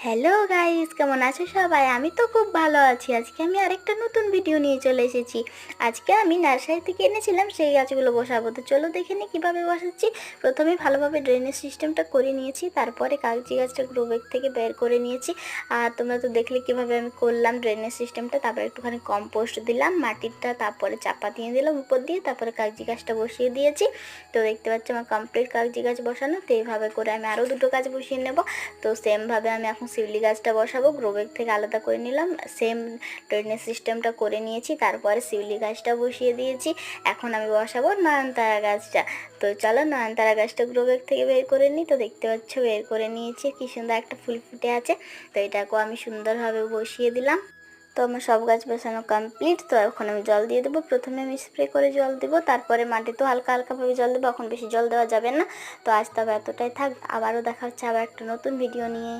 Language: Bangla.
হ্যালো গাইস, কেমন আছো সবাই? আমি তো খুব ভালো আছি। আজকে আমি আরেকটা নতুন ভিডিও নিয়ে চলে এসেছি। আজকে আমি নার্সারি থেকে এনেছিলাম সেই গাছগুলো বসাবো। তো চলো দেখে নিই কীভাবে বসাচ্ছি। প্রথমে ভালোভাবে ড্রেনেজ সিস্টেমটা করে নিয়েছি, তারপরে কাগজি গাছটা গ্রো ব্যাগ থেকে বের করে নিয়েছি। আর তোমরা তো দেখলে কীভাবে আমি করলাম ড্রেনেজ সিস্টেমটা। তারপরে একটুখানি কম্পোস্ট দিলাম, মাটিটা তারপরে চাপা দিয়ে দিলাম উপর দিয়ে, তারপরে কাগজি গাছটা বসিয়ে দিয়েছি। তো দেখতে পাচ্ছি আমার কমপ্লিট কাগজি গাছ বসানো। তো এইভাবে করে আমি আরও দুটো গাছ বসিয়ে নেব। তো সেমভাবে আমি এখন শিউলি গাছটা বসাবো। গ্রো ব্যাগ থেকে আলাদা করে নিলাম, সেম ড্রেনেজ সিস্টেমটা করে নিয়েছি, তারপরে শিউলি গাছটা বসিয়ে দিয়েছি। এখন আমি বসাবো নয়নতারা গাছটা। তো চলো নয়নতারা গাছটা গ্রো ব্যাগ থেকে বের করে নিই। তো দেখতে পাচ্ছ বের করে নিয়েছি, কি সুন্দর একটা ফুল ফুটে আছে। তো এটাকেও আমি সুন্দরভাবে বসিয়ে দিলাম। তো আমার সব গাছ বসানো কমপ্লিট। তো এখন আমি জল দিয়ে দেবো। প্রথমে আমি স্প্রে করে জল দেবো, তারপরে মাটিতেও হালকা হালকাভাবে জল দেবো। এখন বেশি জল দেওয়া যাবে না। তো আজ তবে এতটাই থাক, আবারও দেখা হচ্ছে আবার একটা নতুন ভিডিও নিয়ে।